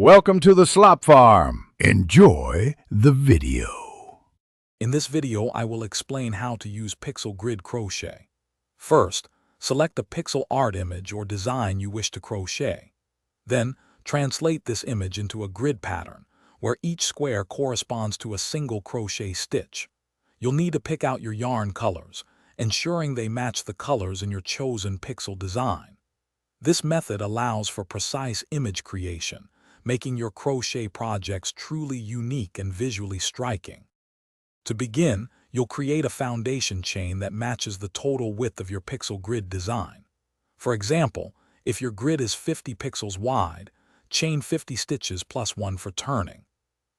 Welcome to the Slop Farm. Enjoy the video. In this video, I will explain how to use pixel grid crochet. First, select the pixel art image or design you wish to crochet. Then, translate this image into a grid pattern, where each square corresponds to a single crochet stitch. You'll need to pick out your yarn colors, ensuring they match the colors in your chosen pixel design. This method allows for precise image creation, making your crochet projects truly unique and visually striking. To begin, you'll create a foundation chain that matches the total width of your pixel grid design. For example, if your grid is 50 pixels wide, chain 50 stitches plus 1 for turning.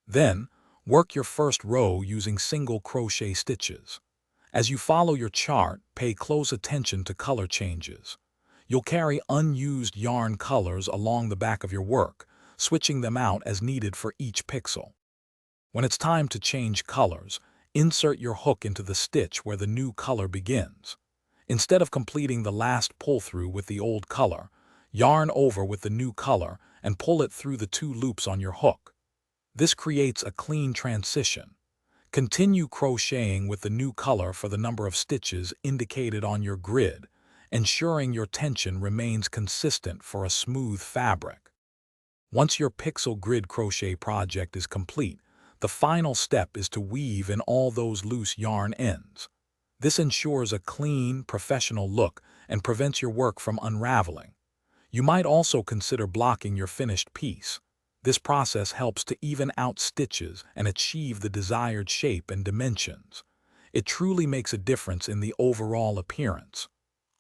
Then, work your first row using single crochet stitches. As you follow your chart, pay close attention to color changes. You'll carry unused yarn colors along the back of your work, switching them out as needed for each pixel. When it's time to change colors, insert your hook into the stitch where the new color begins. Instead of completing the last pull-through with the old color, yarn over with the new color and pull it through the 2 loops on your hook. This creates a clean transition. Continue crocheting with the new color for the number of stitches indicated on your grid, ensuring your tension remains consistent for a smooth fabric. Once your pixel grid crochet project is complete, the final step is to weave in all those loose yarn ends. This ensures a clean, professional look and prevents your work from unraveling. You might also consider blocking your finished piece. This process helps to even out stitches and achieve the desired shape and dimensions. It truly makes a difference in the overall appearance.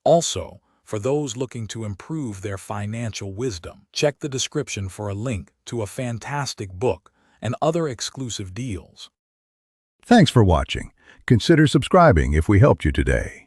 Also, for those looking to improve their financial wisdom, check the description for a link to a fantastic book and other exclusive deals. Thanks for watching. Consider subscribing if we helped you today.